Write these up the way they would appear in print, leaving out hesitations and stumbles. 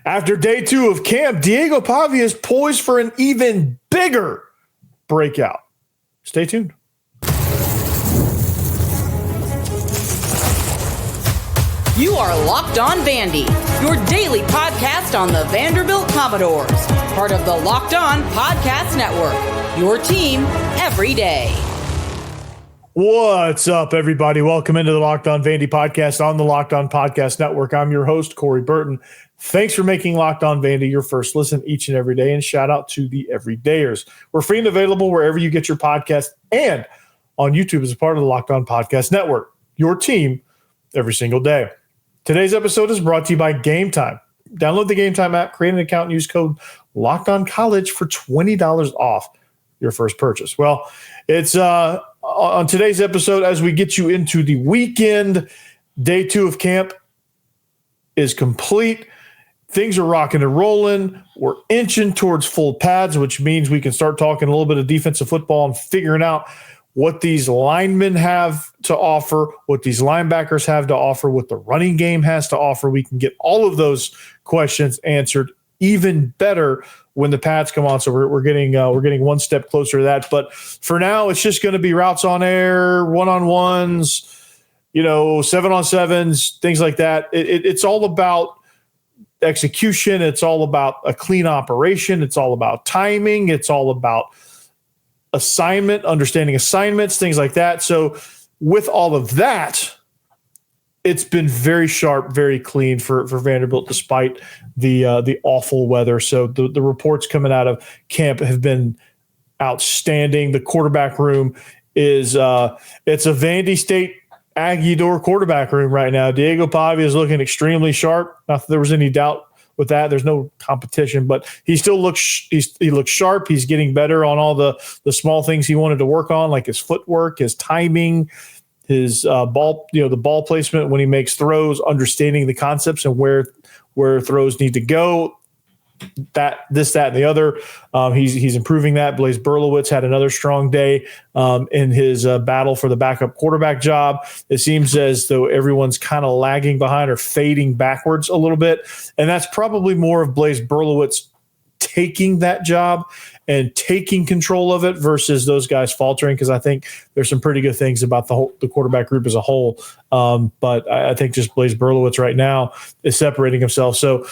After day 2 of camp, Diego Pavia is poised for an even bigger breakout. Stay tuned. You are Locked On Vandy, your daily podcast on the Vanderbilt Commodores, part of the Locked On Podcast Network, your team every day. What's up, everybody? Welcome into the Locked On Vandy podcast on the Locked On Podcast Network. I'm your host, Corey Burton. Thanks for making Locked On Vandy your first listen each and every day, and shout out to the everydayers. We're free and available wherever you get your podcast and on YouTube as a part of the Locked On Podcast Network, your team every single day. Today's episode is brought to you by Gametime. Download the Gametime app, create an account, and use code LOCKEDONCollege for $20 off your first purchase. Well, it's on today's episode, as we get you into the weekend, day 2 of camp is complete. Things are rocking and rolling. We're inching towards full pads, which means we can start talking a little bit of defensive football and figuring out what these linemen have to offer, what these linebackers have to offer, what the running game has to offer. We can get all of those questions answered even better when the pads come on. So we're getting one step closer to that. But for now, it's just going to be routes on air, one-on-ones, 7-on-7s, things like that. It's all about execution. It's all about a clean operation. It's all about timing. It's all about understanding assignments, things like that. So with all of that, it's been very sharp, very clean for Vanderbilt, despite the awful weather. So the reports coming out of camp have been outstanding. The quarterback room is it's a Vandy State Aggie door quarterback room right now. Diego Pavia is looking extremely sharp. Not that there was any doubt with that. There's no competition, but he still looks he looks sharp. He's getting better on all the small things he wanted to work on, like his footwork, his timing, his ball, the ball placement when he makes throws, understanding the concepts and where throws need to go. That, and the other. He's improving that. Blaise Berlowitz had another strong day in his battle for the backup quarterback job. It seems as though everyone's kind of lagging behind or fading backwards a little bit, and that's probably more of Blaise Berlowitz taking that job and taking control of it versus those guys faltering, because I think there's some pretty good things about the quarterback group as a whole. But I think just Blaise Berlowitz right now is separating himself. So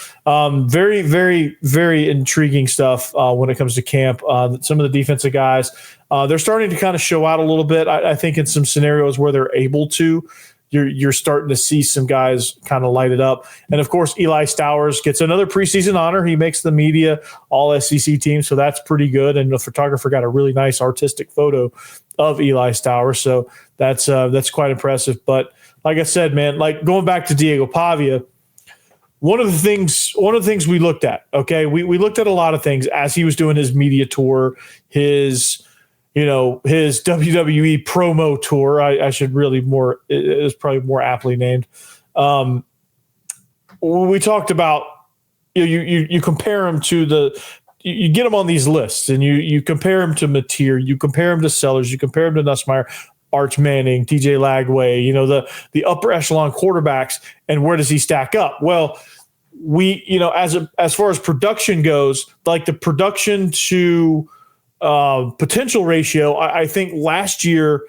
very, very, very intriguing stuff when it comes to camp. Some of the defensive guys, they're starting to kind of show out a little bit. I think in some scenarios where they're able to, you're starting to see some guys kind of light it up. And, of course, Eli Stowers gets another preseason honor. He makes the media all-SEC team, so that's pretty good. And the photographer got a really nice artistic photo of Eli Stowers, so that's quite impressive. But like I said, man, like going back to Diego Pavia, one of the things we looked at, okay, we looked at a lot of things as he was doing his media tour, his WWE promo tour. I should really it is probably more aptly named. We talked about, you compare him to you get him on these lists and you compare him to Mateer, you compare him to Sellers, you compare him to Nussmeier, Arch Manning, TJ Lagway, the upper echelon quarterbacks, and where does he stack up? Well, as far as production goes, like the production to potential ratio, I think last year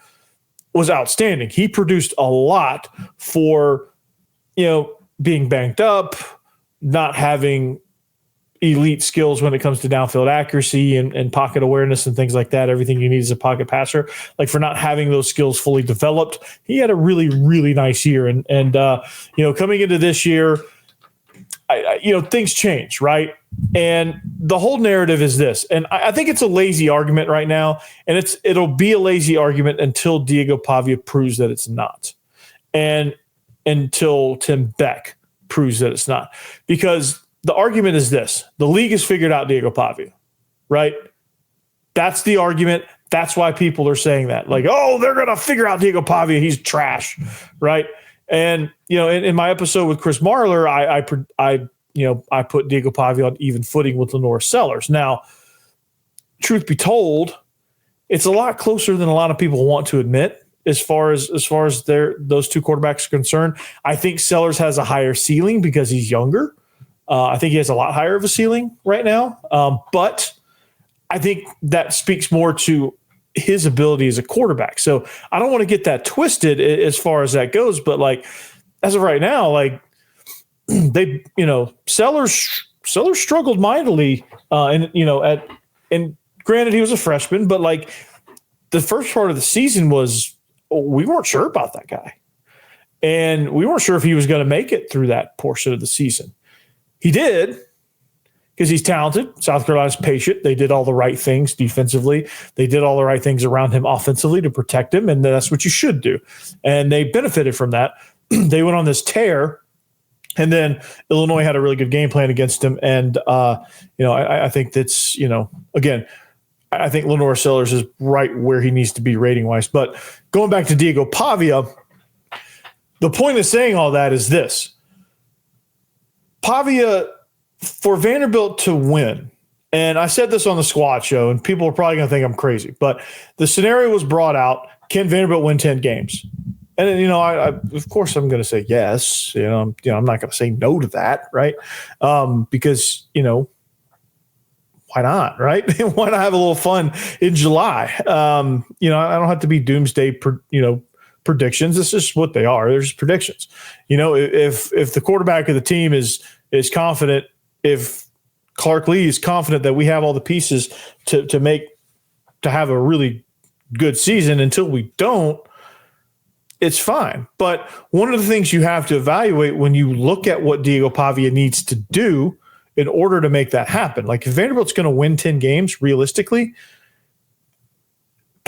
was outstanding. He produced a lot for, being banked up, not having elite skills when it comes to downfield accuracy and pocket awareness and things like that. Everything you need as a pocket passer, like for not having those skills fully developed. He had a really, really nice year. And coming into this year, things change, right? And the whole narrative is this, and I think it's a lazy argument right now, and it'll be a lazy argument until Diego Pavia proves that it's not, and until Tim Beck proves that it's not. Because the argument is this: the league has figured out Diego Pavia, right? That's the argument. That's why people are saying that, like, oh, they're gonna figure out Diego Pavia, he's trash, right? And in my episode with Chris Marler, I put Diego Pavia on even footing with Lenore Sellers. Now, truth be told, it's a lot closer than a lot of people want to admit as far as those two quarterbacks are concerned. I think Sellers has a higher ceiling because he's younger. I think he has a lot higher of a ceiling right now. But I think that speaks more to his ability as a quarterback. So I don't want to get that twisted as far as that goes. But like, as of right now, like they, Sellers struggled mightily. And granted he was a freshman, but like the first part of the season we weren't sure about that guy. And we weren't sure if he was going to make it through that portion of the season. He did, because he's talented. South Carolina's patient. They did all the right things defensively. They did all the right things around him offensively to protect him, and that's what you should do. And they benefited from that. They went on this tear, and then Illinois had a really good game plan against him. And, I think that's, again, I think Lenore Sellers is right where he needs to be rating-wise. But going back to Diego Pavia, the point of saying all that is this. Pavia, for Vanderbilt to win, and I said this on the squad show, and people are probably going to think I'm crazy, but the scenario was brought out, can Vanderbilt win 10 games? And then, I of course I'm going to say yes. I'm not going to say no to that, right? Because, why not, right? Why not have a little fun in July? I don't have to be doomsday, predictions. This is what they are. There's predictions. If the quarterback of the team is confident, if Clark Lee is confident that we have all the pieces to have a really good season, until we don't, it's fine. But one of the things you have to evaluate when you look at what Diego Pavia needs to do in order to make that happen, like if Vanderbilt's going to win 10 games realistically,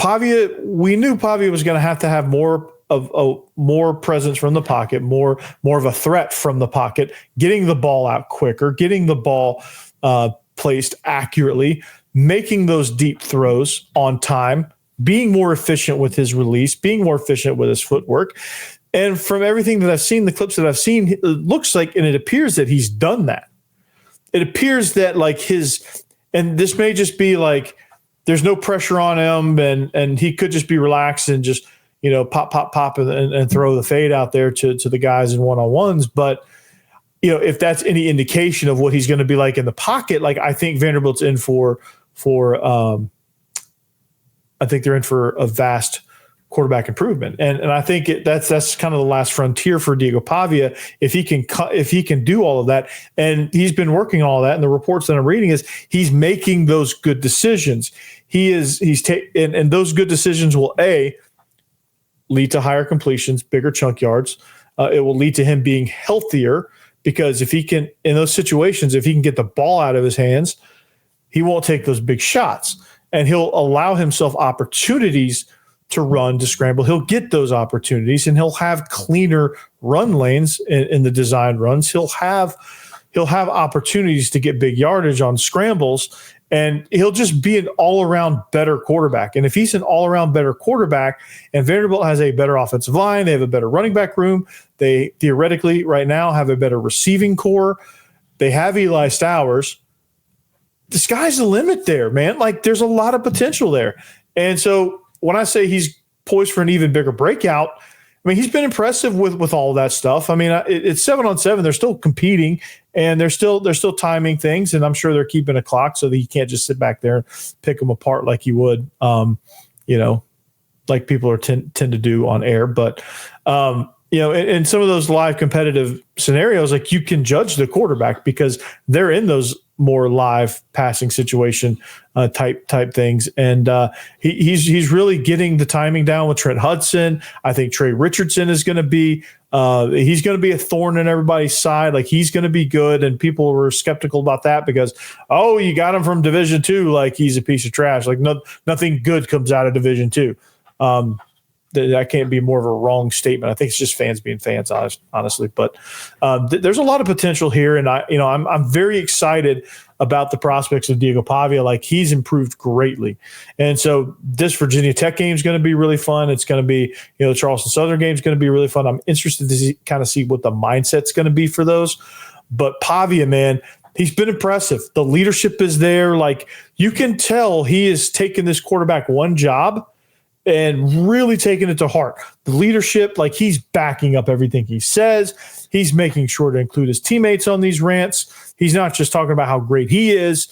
we knew Pavia was going to have more presence from the pocket, more of a threat from the pocket, getting the ball out quicker, getting the ball placed accurately, making those deep throws on time, being more efficient with his release, being more efficient with his footwork. And from everything that I've seen, the clips that I've seen, it looks like, and it appears that he's done that. It appears that and this may just be like, there's no pressure on him, and he could just be relaxed and just, pop and throw the fade out there to the guys in one-on-ones. But, if that's any indication of what he's going to be like in the pocket, like I think Vanderbilt's in for I think they're in for a vast quarterback improvement. And I think that's kind of the last frontier for Diego Pavia. If he can do all of that, and he's been working on all that, and the reports that I'm reading is he's making those good decisions. And those good decisions will lead to higher completions, bigger chunk yards. It will lead to him being healthier, because if he can, in those situations, if he can get the ball out of his hands, he won't take those big shots, and he'll allow himself opportunities to run, to scramble. He'll get those opportunities, and he'll have cleaner run lanes in the design runs. He'll have opportunities to get big yardage on scrambles, and he'll just be an all-around better quarterback. And if he's an all-around better quarterback, and Vanderbilt has a better offensive line, they have a better running back room, they theoretically right now have a better receiving core, they have Eli Stowers, the sky's the limit there, man. Like, there's a lot of potential there. And so when I say he's poised for an even bigger breakout, I mean, he's been impressive with all of that stuff. I mean, it's 7-on-7. They're still competing, and they're still timing things, and I'm sure they're keeping a clock so that he can't just sit back there and pick them apart like he would, like people tend to do on air. But in some of those live competitive scenarios, like, you can judge the quarterback because they're in those more live passing situation type things. And he's really getting the timing down with Trent Hudson. I think Trey Richardson is going to be he's going to be a thorn in everybody's side. Like, he's going to be good. And people were skeptical about that because, you got him from Division II. Like, he's a piece of trash. Like, nothing good comes out of Division II. That can't be more of a wrong statement. I think it's just fans being fans, honestly. But there's a lot of potential here, and I'm very excited about the prospects of Diego Pavia. Like, he's improved greatly, and so this Virginia Tech game is going to be really fun. It's going to be, the Charleston Southern game is going to be really fun. I'm interested to kind of see what the mindset's going to be for those. But Pavia, man, he's been impressive. The leadership is there. Like, you can tell he has taken this quarterback one job and really taking it to heart. The leadership, like, he's backing up everything he says. He's making sure to include his teammates on these rants. He's not just talking about how great he is.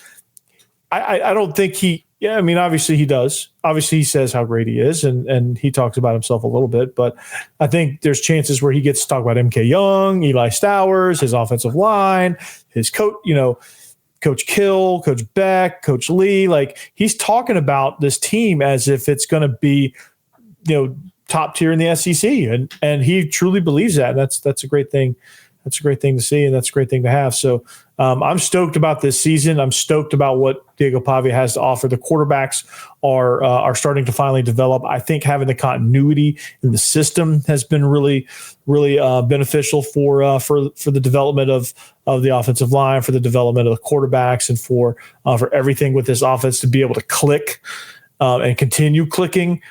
I don't think obviously he does. Obviously he says how great he is, and he talks about himself a little bit, but I think there's chances where he gets to talk about MK Young, Eli Stowers, his offensive line, his coach, Coach Kill, Coach Beck, Coach Lee. Like, he's talking about this team as if it's going to be, top tier in the SEC, and he truly believes that. That's a great thing. That's a great thing to see, and that's a great thing to have. So I'm stoked about this season. I'm stoked about what Diego Pavia has to offer. The quarterbacks are starting to finally develop. I think having the continuity in the system has been really, really beneficial for the development of the offensive line, for the development of the quarterbacks, and for everything with this offense to be able to click and continue clicking.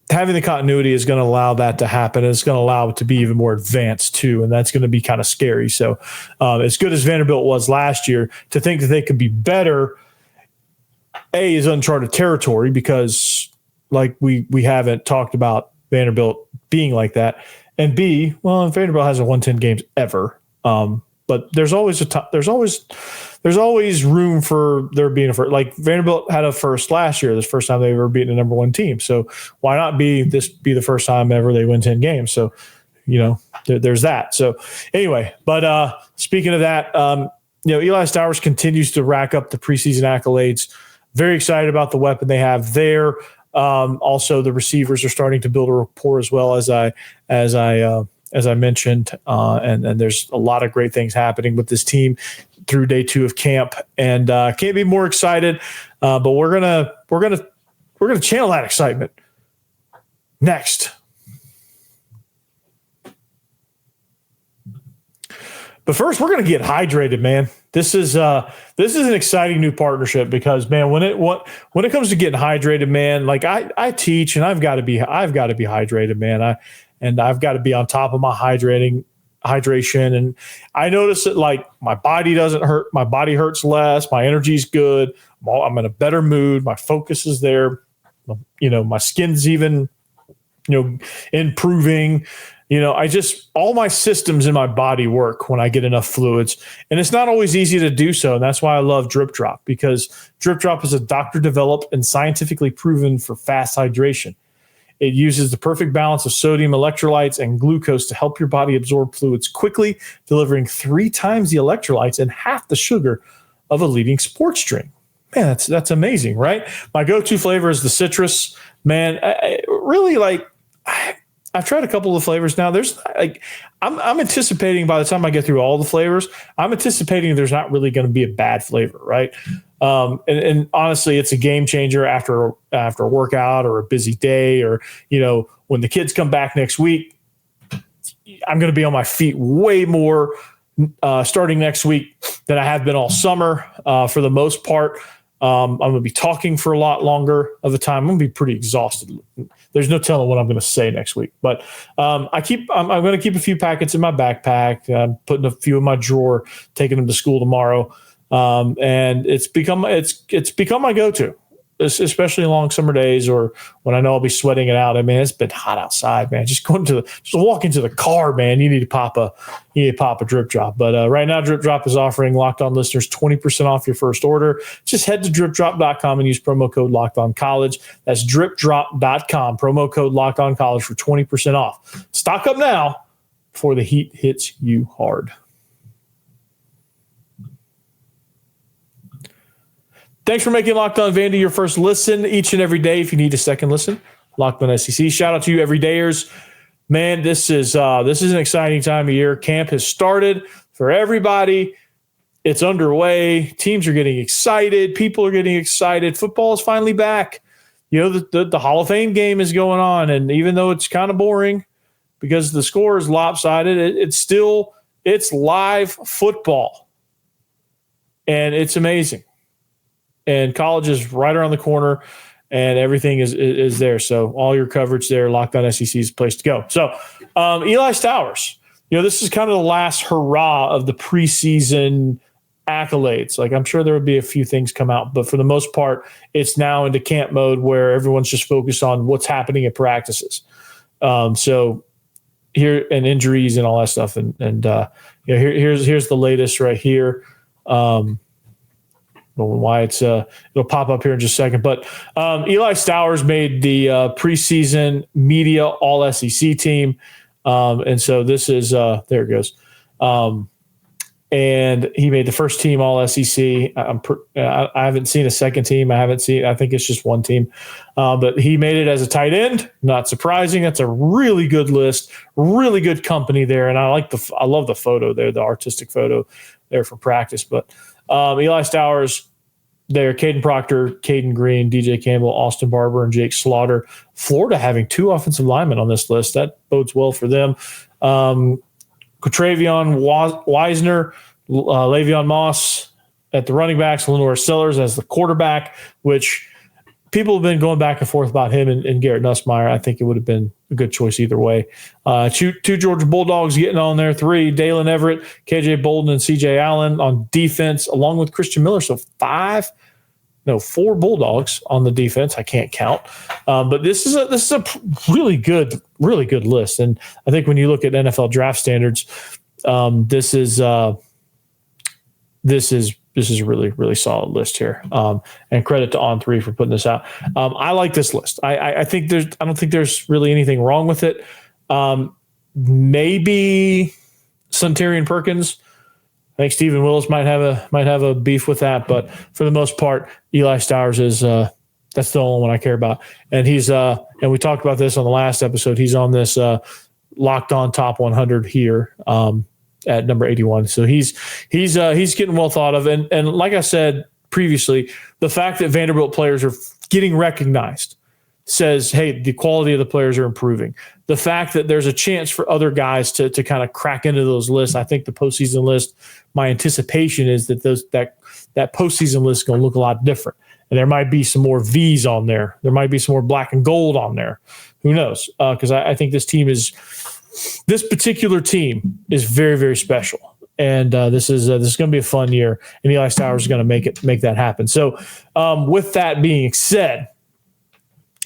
Having the continuity is going to allow that to happen. It's going to allow it to be even more advanced too, and that's going to be kind of scary. So as good as Vanderbilt was last year, to think that they could be better, A, is uncharted territory, because like we haven't talked about Vanderbilt being like that, and B, well, Vanderbilt hasn't won 10 games ever. But there's always there's always room for there being a first. Like, Vanderbilt had a first last year, this first time they ever beaten a number one team. So why not be the first time ever they win 10 games? So, there's that. So anyway, but speaking of that, Eli Stowers continues to rack up the preseason accolades. Very excited about the weapon they have there. Also, the receivers are starting to build a rapport as well, as I mentioned, and there's a lot of great things happening with this team through day 2 of camp, and can't be more excited. But we're gonna channel that excitement next. But first, we're gonna get hydrated, man. This is an exciting new partnership, because, man, when it comes to getting hydrated, man, like I teach, and I've got to be hydrated, man. And I've got to be on top of my hydration. And I notice that, like, my body doesn't hurt. My body hurts less. My energy's good. I'm in a better mood. My focus is there. My skin's even, improving. All my systems in my body work when I get enough fluids. And it's not always easy to do so. And that's why I love DripDrop, because DripDrop is a doctor-developed and scientifically proven for fast hydration. It uses the perfect balance of sodium, electrolytes, and glucose to help your body absorb fluids quickly, delivering 3 times the electrolytes and half the sugar of a leading sports drink. Man, that's amazing, right? My go-to flavor is the citrus. Man, I've tried a couple of flavors now. There's I'm anticipating, by the time I get through all the flavors, I'm anticipating there's not really going to be a bad flavor, right? And honestly, it's a game changer after a workout or a busy day, or, when the kids come back next week, I'm going to be on my feet way more starting next week than I have been all summer for the most part. I'm going to be talking for a lot longer of the time. I'm going to be pretty exhausted. There's no telling what I'm going to say next week, but I'm going to keep a few packets in my backpack. I'm putting a few in my drawer, taking them to school tomorrow. And it's become my go-to, especially on long summer days, or when I know I'll be sweating it out. I mean, it's been hot outside, man. Just walk into the car, man. You need to pop a DripDrop. But right now, DripDrop is offering Locked On listeners 20% off your first order. Just head to DripDrop.com and use promo code LockedOnCollege. That's DripDrop.com, promo code LockedOnCollege for 20% off. Stock up now before the heat hits you hard. Thanks for making Locked On Vandy your first listen each and every day. If you need a second listen, Locked On SEC. Shout out to you, everydayers. Man, this is an exciting time of year. Camp has started for everybody. It's underway. Teams are getting excited. People are getting excited. Football is finally back. The Hall of Fame game is going on, and even though it's kind of boring because the score is lopsided, it's live football, and it's amazing. And college is right around the corner, and everything is there. So all your coverage there, Locked On SEC is the place to go. So Eli Stowers, this is kind of the last hurrah of the preseason accolades. Like, I'm sure there would be a few things come out, but for the most part, it's now into camp mode where everyone's just focused on what's happening at practices. So here and injuries and all that stuff. And here's the latest right here. Why it's it'll pop up here in just a second. But Eli Stowers made the preseason media all SEC team. And so this is there it goes. And he made the first team all SEC. I haven't seen a second team. I think it's just one team. But he made it as a tight end. Not surprising. That's a really good list, really good company there. And I love the photo there, the artistic photo there for practice. But Eli Stowers there, Caden Proctor, Caden Green, DJ Campbell, Austin Barber, and Jake Slaughter. Florida having 2 offensive linemen on this list. That bodes well for them. Quatravion Wisner, Le'Veon Moss at the running backs, Lenore Sellers as the quarterback, which people have been going back and forth about him and Garrett Nussmeier. I think it would have been a good choice either way. 2 Georgia Bulldogs getting on there. 3, Dalen Everett, KJ Bolden, and CJ Allen on defense, along with Christian Miller. So 4 Bulldogs on the defense. I can't count. But this is a really good list. And I think when you look at NFL draft standards, this is a really, really solid list here. And credit to On3 for putting this out. I like this list. I don't think there's really anything wrong with it. Maybe Sunterian Perkins. I think Stephen Willis might have a beef with that, but for the most part, Eli Stowers is that's the only one I care about. And he's and we talked about this on the last episode. He's on this Locked On Top 100 here at number 81. So he's getting well thought of. And like I said previously, the fact that Vanderbilt players are getting recognized says, hey, the quality of the players are improving. The fact that there's a chance for other guys to kind of crack into those lists. I think the postseason list, my anticipation is that that postseason list is going to look a lot different. And there might be some more V's on there. There might be some more black and gold on there. Who knows? Because I think this particular team is very, very special. And this is going to be a fun year. And Eli Stowers is going to make that happen. So with that being said,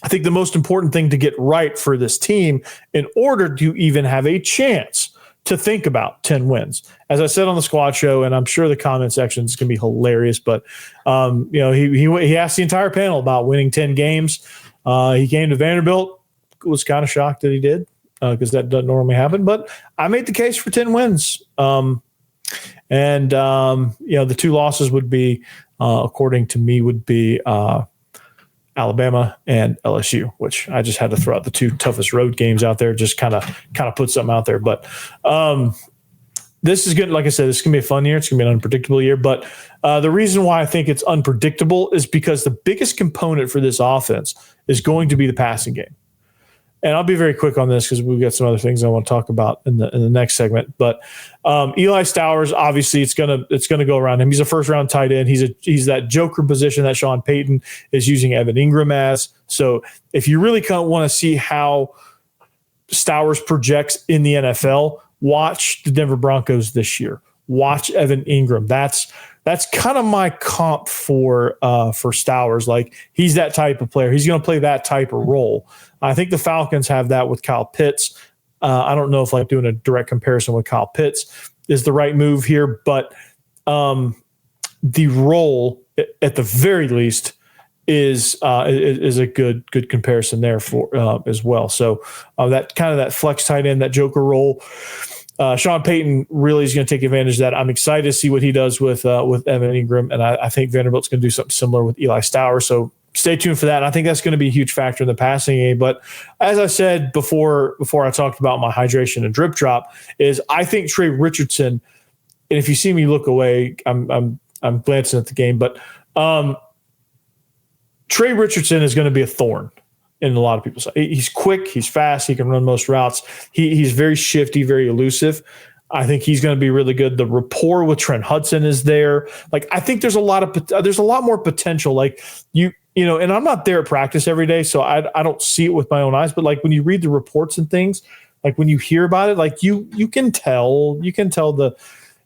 I think the most important thing to get right for this team in order to even have a chance to think about 10 wins. As I said on the squad show, and I'm sure the comment section is going to be hilarious, but he asked the entire panel about winning 10 games. He came to Vanderbilt, was kind of shocked that he did because that doesn't normally happen, but I made the case for 10 wins. The 2 losses would be, according to me, would be Alabama and LSU, which I just had to throw out the 2 toughest road games out there, just kind of put something out there. But this is good. Like I said, this is going to be a fun year. It's going to be an unpredictable year. But the reason why I think it's unpredictable is because the biggest component for this offense is going to be the passing game. And I'll be very quick on this because we've got some other things I want to talk about in the next segment. But Eli Stowers, obviously, it's gonna go around him. He's a first-round tight end. He's that joker position that Sean Payton is using Evan Engram as. So if you really kind of want to see how Stowers projects in the NFL, watch the Denver Broncos this year. Watch Evan Engram. That's kind of my comp for Stowers. Like, he's that type of player. He's going to play that type of role. I think the Falcons have that with Kyle Pitts. I don't know if doing a direct comparison with Kyle Pitts is the right move here, but the role at the very least is a good comparison there for as well. So that kind of that flex tight end, that joker role. Sean Payton really is going to take advantage of that. I'm excited to see what he does with Evan Engram, and I think Vanderbilt's going to do something similar with Eli Stowers. So stay tuned for that. And I think that's going to be a huge factor in the passing game. But as I said before I talked about my hydration and drip drop, is I think Trey Richardson. And if you see me look away, I'm glancing at the game, but Trey Richardson is going to be a thorn in a lot of people's. He's quick, he's fast, he can run most routes. He's very shifty, very elusive. I think he's going to be really good. The rapport with Trent Hudson is there. Like, I think there's a lot more potential. Like and I'm not there at practice every day, so I don't see it with my own eyes. But like when you read the reports and things, like when you hear about it, like you can tell the.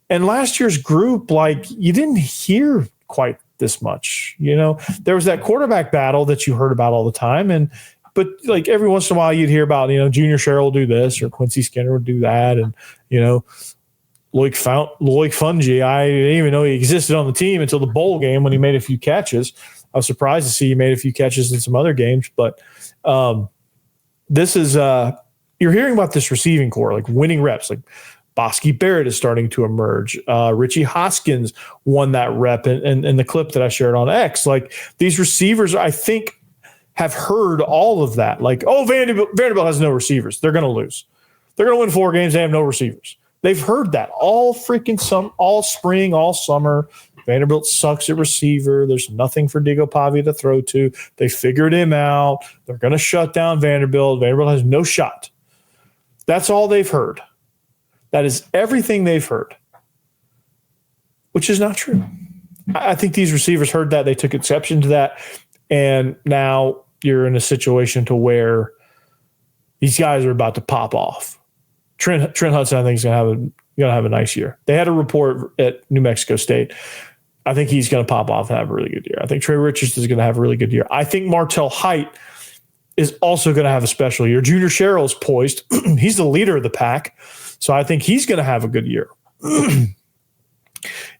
And last year's group, like, you didn't hear quite this much. There was that quarterback battle that you heard about all the time, and But like every once in a while you'd hear about, Junior Sherrill will do this or Quincy Skinner will do that. And, Loic Fungi, I didn't even know he existed on the team until the bowl game when he made a few catches. I was surprised to see he made a few catches in some other games. But this is you're hearing about this receiving core, like winning reps. Like Bosky Barrett is starting to emerge. Richie Hoskins won that rep in the clip that I shared on X. Like these receivers, I think, have heard all of that. Like, Vanderbilt has no receivers. They're going to lose. They're going to win 4 games. They have no receivers. They've heard that all spring, all summer. Vanderbilt sucks at receiver. There's nothing for Diego Pavia to throw to. They figured him out. They're going to shut down Vanderbilt. Vanderbilt has no shot. That's all they've heard. That is everything they've heard, which is not true. I think these receivers heard that. They took exception to that. And now you're in a situation to where these guys are about to pop off. Trent Hudson, I think, is going to have a nice year. They had a report at New Mexico State. I think he's going to pop off and have a really good year. I think Trey Richards is going to have a really good year. I think Martell Height is also going to have a special year. Junior Sherrill is poised. He's the leader of the pack. So I think he's going to have a good year.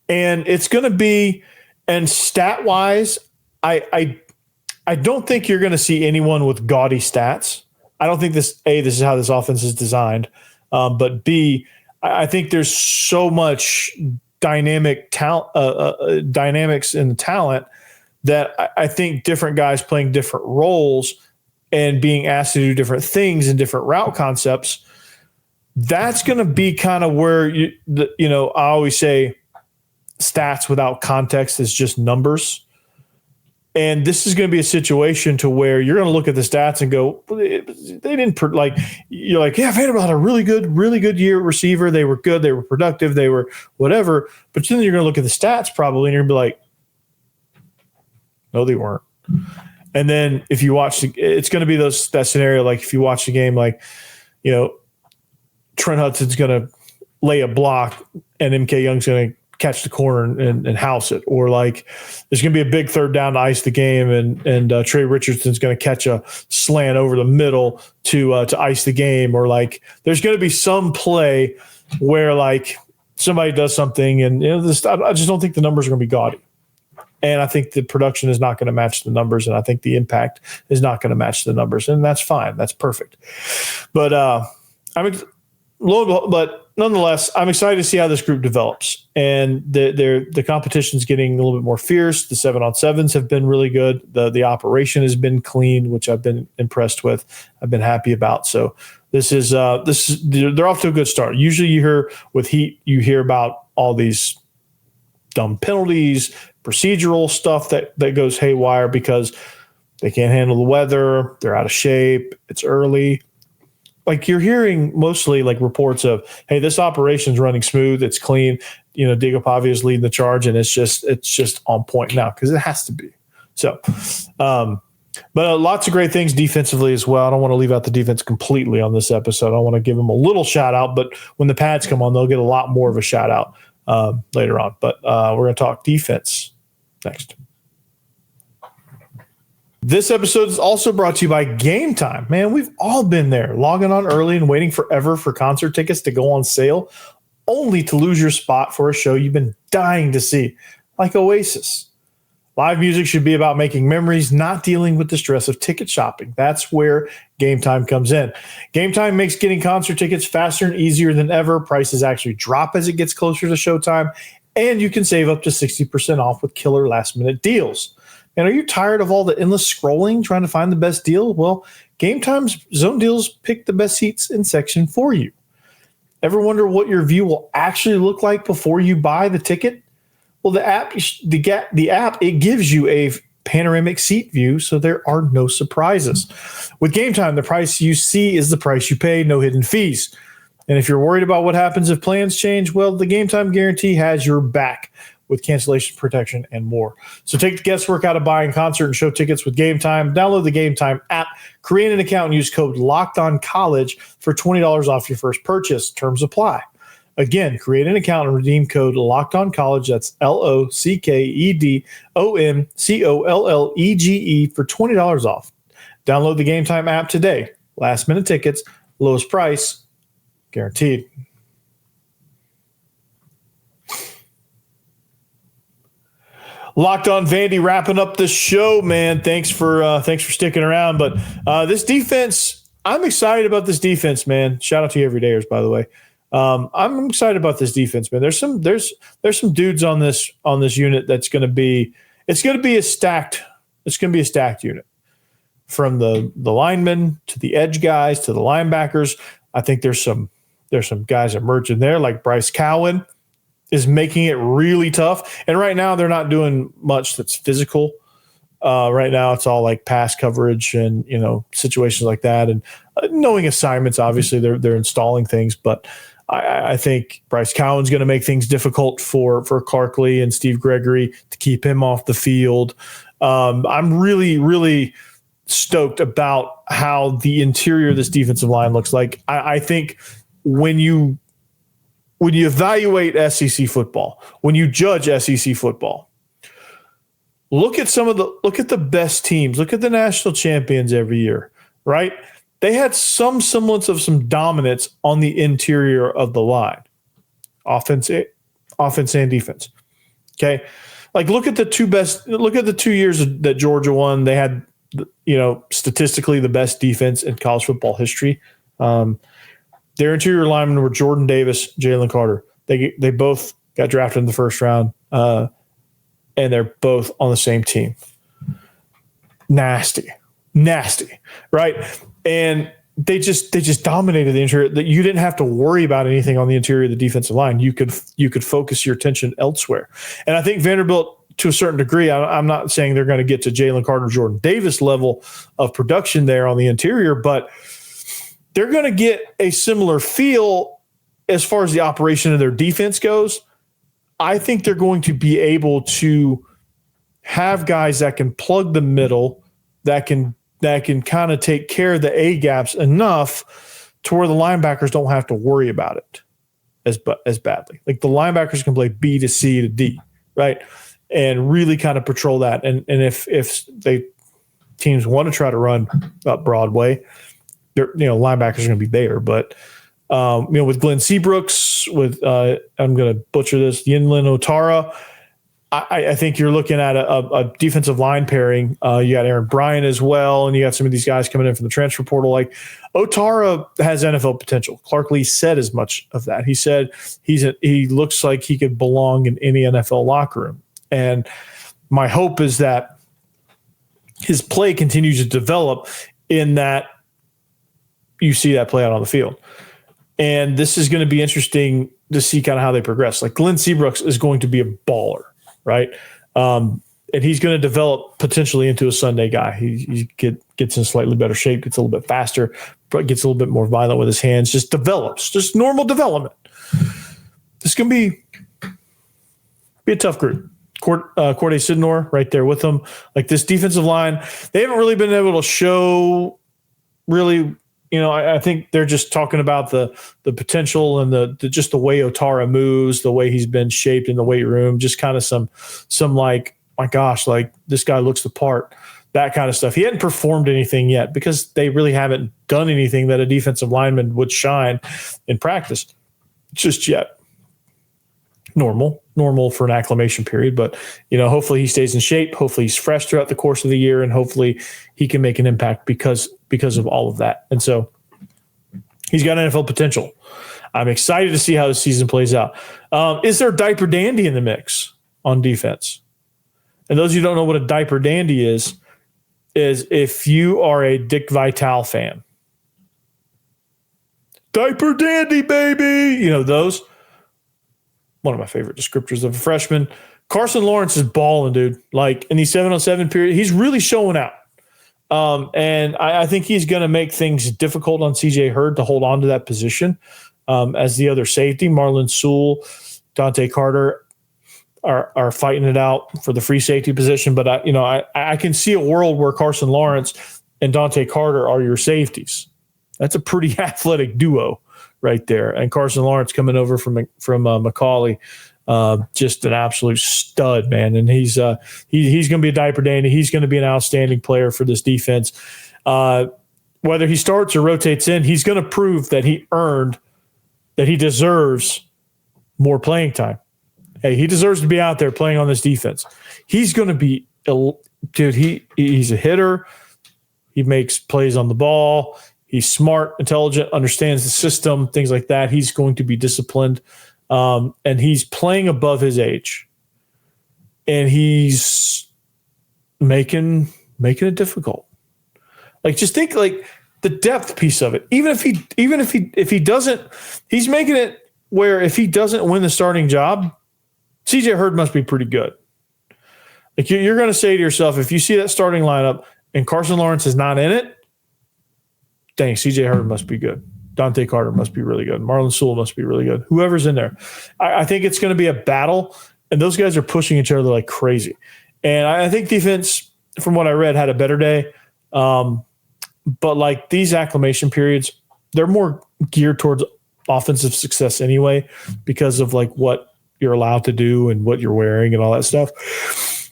And it's going to be, and stat-wise, I don't think you're going to see anyone with gaudy stats. I don't think this is how this offense is designed. But B, I think there's so much dynamics in the talent that I think different guys playing different roles and being asked to do different things and different route concepts, that's going to be kind of where, I always say stats without context is just numbers. And this is going to be a situation to where you're going to look at the stats and go, they didn't you're like, yeah, Vanderbilt had a really good year receiver. They were good. They were productive. They were whatever. But then you're going to look at the stats probably and you're going to be like, no, they weren't. And then if you watch, it's going to be that scenario. Like if you watch the game, like, Trent Hudson's going to lay a block and MK Young's going to catch the corner and house it, or like there's going to be a big third down to ice the game, and Trey Richardson's going to catch a slant over the middle to ice the game, or like there's going to be some play where like somebody does something, and I just don't think the numbers are going to be gaudy, and I think the production is not going to match the numbers, and I think the impact is not going to match the numbers, and that's fine, that's perfect, but but nonetheless, I'm excited to see how this group develops. And the competition's getting a little bit more fierce. The 7-on-7s have been really good. The operation has been clean, which I've been impressed with. I've been happy about. So this is they're off to a good start. Usually you hear with Heat, you hear about all these dumb penalties, procedural stuff that goes haywire because they can't handle the weather. They're out of shape. It's early. Like you're hearing mostly like reports of, hey, this operation's running smooth, it's clean. Diego Pavia is leading the charge, and it's just on point now because it has to be. So, but lots of great things defensively as well. I don't want to leave out the defense completely on this episode. I want to give them a little shout out, but when the pads come on, they'll get a lot more of a shout out later on. But we're going to talk defense next. This episode is also brought to you by Gametime. Man, we've all been there, logging on early and waiting forever for concert tickets to go on sale, only to lose your spot for a show you've been dying to see, like Oasis. Live music should be about making memories, not dealing with the stress of ticket shopping. That's where Gametime comes in. Gametime makes getting concert tickets faster and easier than ever. Prices actually drop as it gets closer to showtime, and you can save up to 60% off with killer last-minute deals. And are you tired of all the endless scrolling trying to find the best deal? Well, Gametime's Zone Deals pick the best seats in section for you. Ever wonder what your view will actually look like before you buy the ticket? Well, the app, it gives you a panoramic seat view, so there are no surprises. With Gametime, the price you see is the price you pay, no hidden fees. And if you're worried about what happens if plans change, well, the Gametime guarantee has your back with cancellation protection and more. So take the guesswork out of buying concert and show tickets with Gametime. Download the Gametime app, create an account, and use code LOCKEDONCollege for $20 off your first purchase. Terms apply. Again, create an account and redeem code LOCKEDONCollege. That's LOCKEDONCOLLEGE for $20 off. Download the Gametime app today. Last minute tickets, lowest price, guaranteed. Locked on Vandy, wrapping up the show, man. Thanks for sticking around. But this defense, I'm excited about this defense, man. Shout out to you everydayers, by the way. I'm excited about this defense, man. There's some dudes on this unit that's going to be a stacked unit. From the linemen to the edge guys to the linebackers. I think there's some guys emerging there, like Bryce Cowan is making it really tough. And right now they're not doing much that's physical. Right now it's all like pass coverage and, situations like that. And knowing assignments, obviously they're installing things, but I think Bryce Cowan's going to make things difficult for Clarkley and Steve Gregory to keep him off the field. I'm really, really stoked about how the interior of this defensive line looks like. I think when you evaluate SEC football, when you judge SEC football, look at the best teams, look at the national champions every year, right? They had some semblance of some dominance on the interior of the line, offense and defense. Okay. Like look at the 2 years that Georgia won. They had, statistically the best defense in college football history. Their interior linemen were Jordan Davis, Jalen Carter. They both got drafted in the first round, and they're both on the same team. Nasty, right? And they just dominated the interior. That you didn't have to worry about anything on the interior of the defensive line. You could focus your attention elsewhere. And I think Vanderbilt, to a certain degree, I'm not saying they're going to get to Jalen Carter, Jordan Davis level of production there on the interior, but they're going to get a similar feel as far as the operation of their defense goes. I think they're going to be able to have guys that can plug the middle, that can kind of take care of the A gaps enough to where the linebackers don't have to worry about it as badly. Like the linebackers can play B to C to D, right? And really kind of patrol that. And if teams want to try to run up Broadway, linebackers are going to be there. But with Glenn Seabrooks, with I'm going to butcher this, Yinlin Otara, I think you're looking at a defensive line pairing. You got Aaron Bryan as well, and you got some of these guys coming in from the transfer portal. Like Otara has NFL potential. Clarkley said as much of that. He said he looks like he could belong in any NFL locker room. And my hope is that his play continues to develop in that you see that play out on the field. And this is going to be interesting to see kind of how they progress. Like Glenn Seabrooks is going to be a baller, right? And he's going to develop potentially into a Sunday guy. He gets in slightly better shape, gets a little bit faster, gets a little bit more violent with his hands, just develops, just normal development. This is going to be a tough group. Corday Sidnor right there with them. Like this defensive line, they haven't really been able to show really, I think they're just talking about the potential and just the way Otara moves, the way he's been shaped in the weight room, just kind of some like, my gosh, like this guy looks the part, that kind of stuff. He hadn't performed anything yet because they really haven't done anything that a defensive lineman would shine in practice just yet. Normal for an acclimation period, but hopefully he stays in shape. Hopefully he's fresh throughout the course of the year, and hopefully he can make an impact because of all of that. And so he's got NFL potential. I'm excited to see how the season plays out. Is there diaper dandy in the mix on defense? And those of you who don't know what a diaper dandy is if you are a Dick Vitale fan. Diaper dandy, baby. Those. One of my favorite descriptors of a freshman. Carson Lawrence is balling, dude. Like in these 7-on-7 period, he's really showing out. And I think he's going to make things difficult on CJ Hurd to hold on to that position as the other safety. Marlon Sewell, Dante Carter are fighting it out for the free safety position. But I can see a world where Carson Lawrence and Dante Carter are your safeties. That's a pretty athletic duo right there. And Carson Lawrence coming over from Macaulay Just an absolute stud, man. And he's going to be a diaper dandy. He's going to be an outstanding player for this defense. Whether he starts or rotates in, he's going to prove that he deserves more playing time. Hey, he deserves to be out there playing on this defense. He's going to be, dude, he's a hitter. He makes plays on the ball. He's smart, intelligent, understands the system, things like that. He's going to be disciplined. And he's playing above his age. And he's making it difficult. Like, just think like the depth piece of it. Even if he doesn't, he's making it where if he doesn't win the starting job, CJ Hurd must be pretty good. Like, you're going to say to yourself, if you see that starting lineup and Carson Lawrence is not in it, dang, CJ Hurd must be good. Dante Carter must be really good. Marlon Sewell must be really good. Whoever's in there. I think it's going to be a battle, and those guys are pushing each other like crazy. And I think defense, from what I read, had a better day. But like these acclimation periods, they're more geared towards offensive success anyway because of like what you're allowed to do and what you're wearing and all that stuff.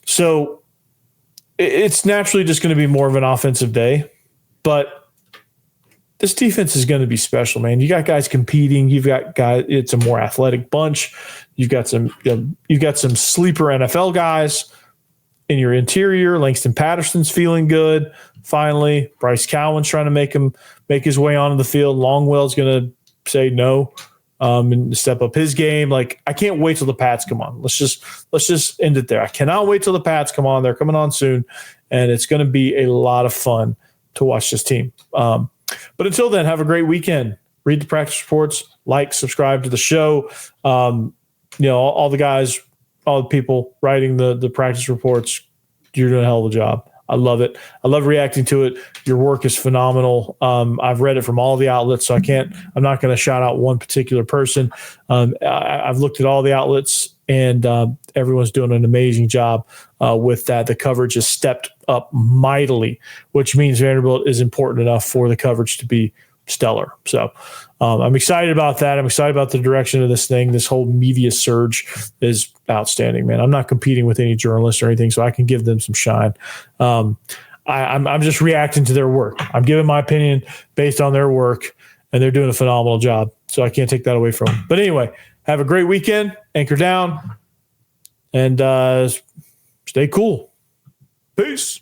So it's naturally just going to be more of an offensive day. But this defense is going to be special, man. You got guys competing. You've got guys. It's a more athletic bunch. You've got some sleeper NFL guys in your interior. Langston Patterson's feeling good. Finally, Bryce Cowan's trying to make his way onto the field. Longwell's going to say no and step up his game. Like, I can't wait till the Pats come on. Let's just end it there. I cannot wait till the Pats come on. They're coming on soon, and it's going to be a lot of fun to watch this team. But until then, have a great weekend. Read the practice reports, subscribe to the show. All the guys, all the people writing the practice reports, you're doing a hell of a job. I love it. I love reacting to it. Your work is phenomenal. I've read it from all the outlets, so I'm not going to shout out one particular person. I've looked at all the outlets, and everyone's doing an amazing job with that. The coverage has stepped up mightily, which means Vanderbilt is important enough for the coverage to be stellar. So I'm excited about that. I'm excited about the direction of this thing. This whole media surge is outstanding, man. I'm not competing with any journalists or anything, so I can give them some shine. I'm just reacting to their work. I'm giving my opinion based on their work, and they're doing a phenomenal job. So I can't take that away from them. But anyway, have a great weekend. Anchor down, and stay cool. Peace.